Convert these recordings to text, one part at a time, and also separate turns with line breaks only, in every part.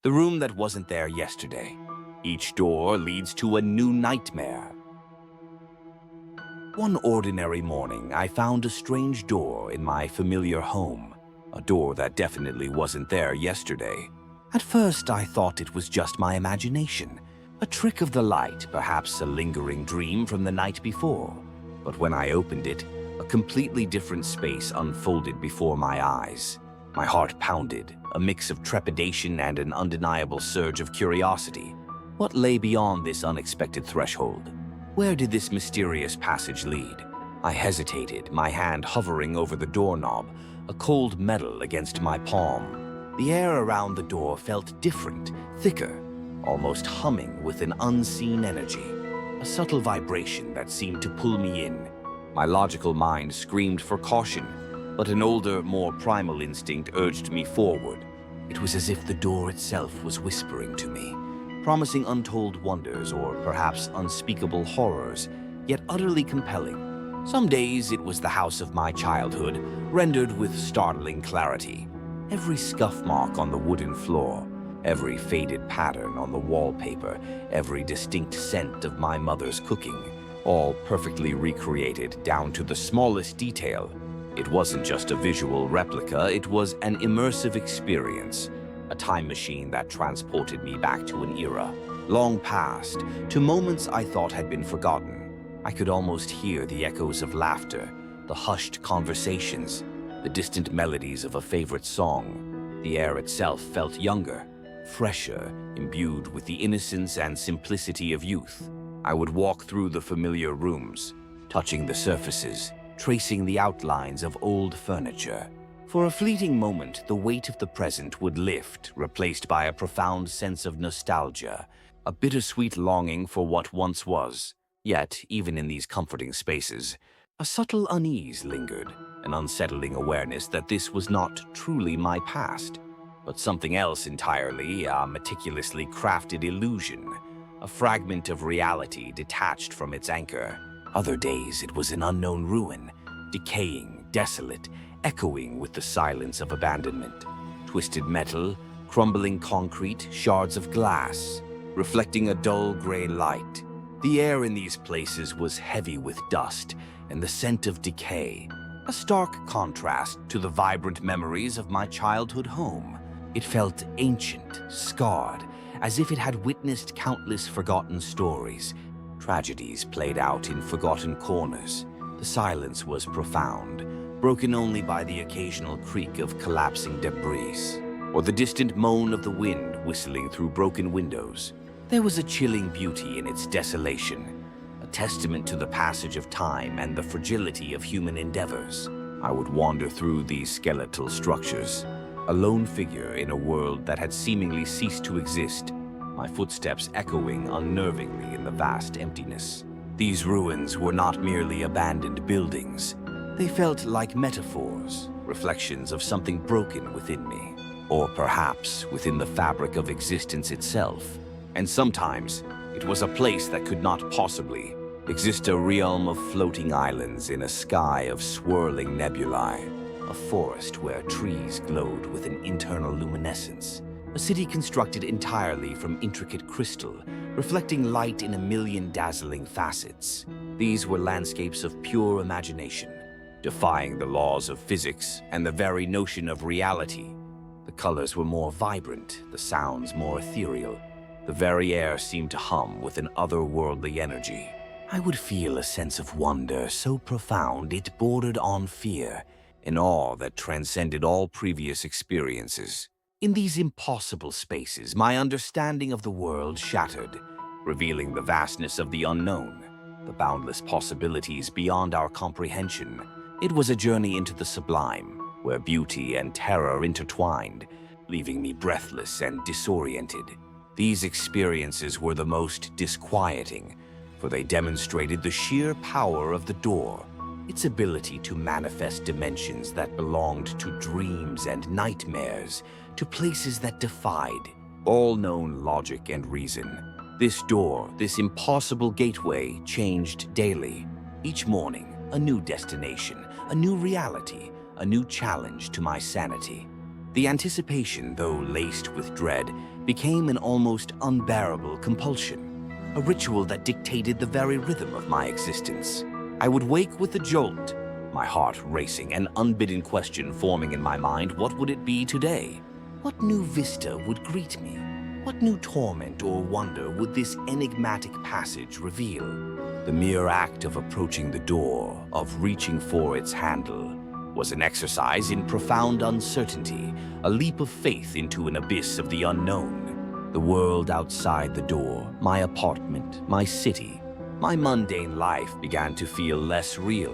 The room that wasn't there yesterday. Each door leads to a new nightmare. One ordinary morning, I found a strange door in my familiar home. A door that definitely wasn't there yesterday. At first, I thought it was just my imagination. A trick of the light, perhaps a lingering dream from the night before. But when I opened it, a completely different space unfolded before my eyes. My heart pounded, a mix of trepidation and an undeniable surge of curiosity. What lay beyond this unexpected threshold? Where did this mysterious passage lead? I hesitated, my hand hovering over the doorknob, a cold metal against my palm. The air around the door felt different, thicker, almost humming with an unseen energy. A subtle vibration that seemed to pull me in. My logical mind screamed for caution, but an older, more primal instinct urged me forward. It was as if the door itself was whispering to me, promising untold wonders or perhaps unspeakable horrors, yet utterly compelling. Some days it was the house of my childhood, rendered with startling clarity. Every scuff mark on the wooden floor, every faded pattern on the wallpaper, every distinct scent of my mother's cooking, all perfectly recreated down to the smallest detail. It wasn't just a visual replica, it was an immersive experience, a time machine that transported me back to an era, long past, to moments I thought had been forgotten. I could almost hear the echoes of laughter, the hushed conversations, the distant melodies of a favorite song. The air itself felt younger, fresher, imbued with the innocence and simplicity of youth. I would walk through the familiar rooms, touching the surfaces, tracing the outlines of old furniture. For a fleeting moment, the weight of the present would lift, replaced by a profound sense of nostalgia, a bittersweet longing for what once was. Yet, even in these comforting spaces, a subtle unease lingered, an unsettling awareness that this was not truly my past, but something else entirely, a meticulously crafted illusion, a fragment of reality detached from its anchor. Other days it was an unknown ruin, decaying, desolate, echoing with the silence of abandonment. Twisted metal, crumbling concrete, shards of glass, reflecting a dull gray light. The air in these places was heavy with dust and the scent of decay, a stark contrast to the vibrant memories of my childhood home. It felt ancient, scarred, as if it had witnessed countless forgotten stories, tragedies played out in forgotten corners. The silence was profound, broken only by the occasional creak of collapsing debris, or the distant moan of the wind whistling through broken windows. There was a chilling beauty in its desolation, a testament to the passage of time and the fragility of human endeavors. I would wander through these skeletal structures, a lone figure in a world that had seemingly ceased to exist, my footsteps echoing unnervingly in the vast emptiness. These ruins were not merely abandoned buildings. They felt like metaphors, reflections of something broken within me, or perhaps within the fabric of existence itself. And sometimes, it was a place that could not possibly exist, a realm of floating islands in a sky of swirling nebulae, a forest where trees glowed with an internal luminescence, a city constructed entirely from intricate crystal, reflecting light in a million dazzling facets. These were landscapes of pure imagination, defying the laws of physics and the very notion of reality. The colors were more vibrant, the sounds more ethereal. The very air seemed to hum with an otherworldly energy. I would feel a sense of wonder so profound it bordered on fear, an awe that transcended all previous experiences. In these impossible spaces, my understanding of the world shattered, revealing the vastness of the unknown, the boundless possibilities beyond our comprehension. It was a journey into the sublime, where beauty and terror intertwined, leaving me breathless and disoriented. These experiences were the most disquieting, for they demonstrated the sheer power of the door, its ability to manifest dimensions that belonged to dreams and nightmares, to places that defied all known logic and reason. This door, this impossible gateway, changed daily. Each morning, a new destination, a new reality, a new challenge to my sanity. The anticipation, though laced with dread, became an almost unbearable compulsion, a ritual that dictated the very rhythm of my existence. I would wake with a jolt, my heart racing, an unbidden question forming in my mind: what would it be today? What new vista would greet me? What new torment or wonder would this enigmatic passage reveal? The mere act of approaching the door, of reaching for its handle, was an exercise in profound uncertainty, a leap of faith into an abyss of the unknown. The world outside the door, my apartment, my city, my mundane life began to feel less real,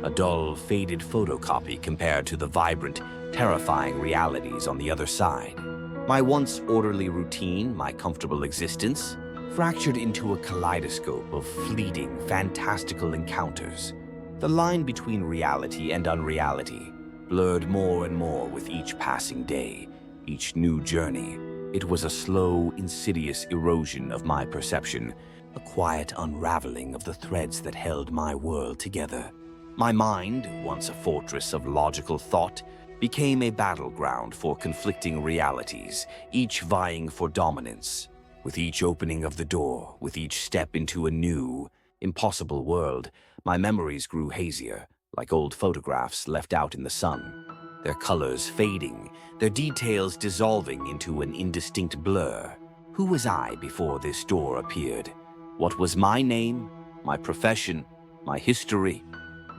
a dull, faded photocopy compared to the vibrant, terrifying realities on the other side. My once orderly routine, my comfortable existence, fractured into a kaleidoscope of fleeting, fantastical encounters. The line between reality and unreality blurred more and more with each passing day, each new journey. It was a slow, insidious erosion of my perception, a quiet unraveling of the threads that held my world together. My mind, once a fortress of logical thought, became a battleground for conflicting realities, each vying for dominance. With each opening of the door, with each step into a new, impossible world, my memories grew hazier, like old photographs left out in the sun, their colors fading, their details dissolving into an indistinct blur. Who was I before this door appeared? What was my name, my profession, my history?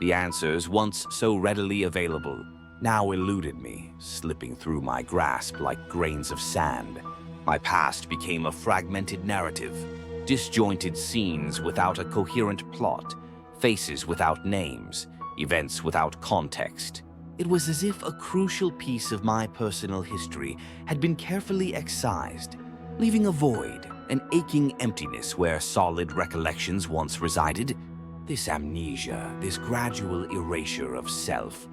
The answers, once so readily available, now eluded me, slipping through my grasp like grains of sand. My past became a fragmented narrative, disjointed scenes without a coherent plot, faces without names, events without context. It was as if a crucial piece of my personal history had been carefully excised, leaving a void, an aching emptiness where solid recollections once resided. This amnesia, this gradual erasure of self,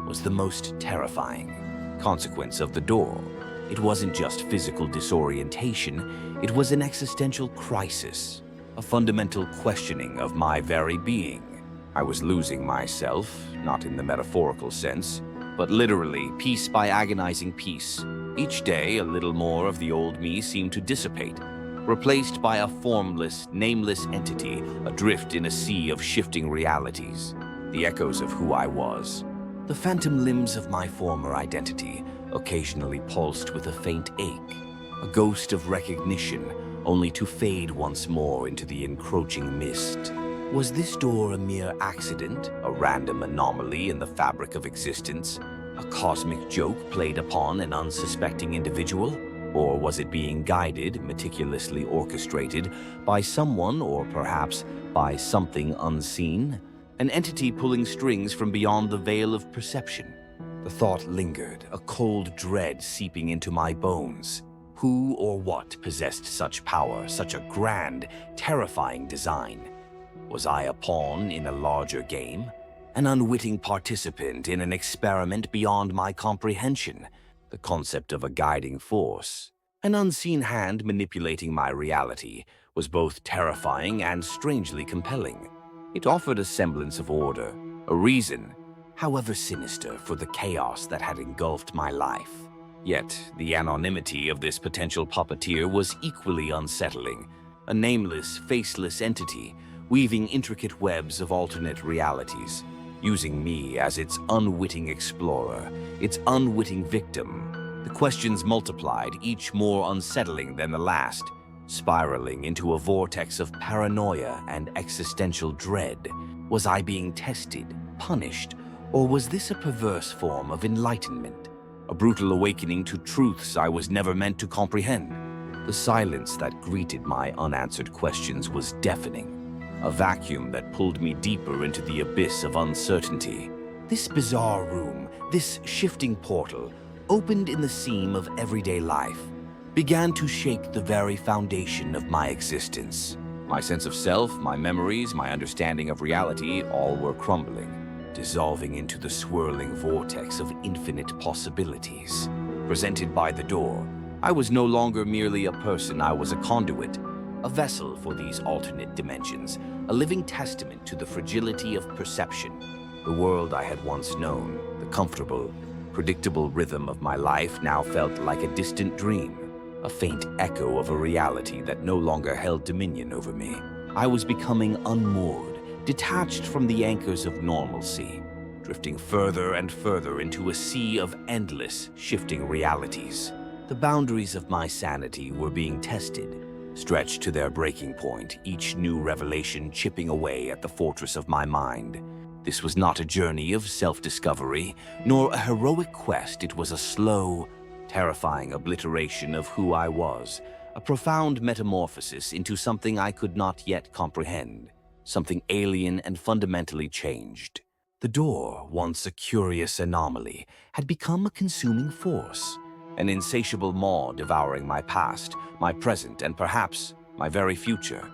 was the most terrifying consequence of the door. It wasn't just physical disorientation, it was an existential crisis, a fundamental questioning of my very being. I was losing myself, not in the metaphorical sense, but literally, piece by agonizing piece. Each day, a little more of the old me seemed to dissipate, replaced by a formless, nameless entity adrift in a sea of shifting realities, the echoes of who I was. The phantom limbs of my former identity occasionally pulsed with a faint ache, a ghost of recognition, only to fade once more into the encroaching mist. Was this door a mere accident, a random anomaly in the fabric of existence, a cosmic joke played upon an unsuspecting individual? Or was it being guided, meticulously orchestrated, by someone or perhaps by something unseen? An entity pulling strings from beyond the veil of perception? The thought lingered, a cold dread seeping into my bones. Who or what possessed such power, such a grand, terrifying design? Was I a pawn in a larger game? An unwitting participant in an experiment beyond my comprehension? The concept of a guiding force, an unseen hand manipulating my reality, was both terrifying and strangely compelling. It offered a semblance of order, a reason, however sinister, for the chaos that had engulfed my life. Yet, the anonymity of this potential puppeteer was equally unsettling, a nameless, faceless entity weaving intricate webs of alternate realities, using me as its unwitting explorer, its unwitting victim. The questions multiplied, each more unsettling than the last, spiraling into a vortex of paranoia and existential dread. Was I being tested, punished, or was this a perverse form of enlightenment? A brutal awakening to truths I was never meant to comprehend? The silence that greeted my unanswered questions was deafening, a vacuum that pulled me deeper into the abyss of uncertainty. This bizarre room, this shifting portal, opened in the seam of everyday life, began to shake the very foundation of my existence. My sense of self, my memories, my understanding of reality, all were crumbling, dissolving into the swirling vortex of infinite possibilities. Presented by the door, I was no longer merely a person, I was a conduit, a vessel for these alternate dimensions, a living testament to the fragility of perception. The world I had once known, the comfortable, predictable rhythm of my life now felt like a distant dream, a faint echo of a reality that no longer held dominion over me. I was becoming unmoored, detached from the anchors of normalcy, drifting further and further into a sea of endless, shifting realities. The boundaries of my sanity were being tested, stretched to their breaking point, each new revelation chipping away at the fortress of my mind. This was not a journey of self-discovery, nor a heroic quest. It was a slow, terrifying obliteration of who I was, a profound metamorphosis into something I could not yet comprehend, something alien and fundamentally changed. The door, once a curious anomaly, had become a consuming force, an insatiable maw devouring my past, my present, and perhaps my very future.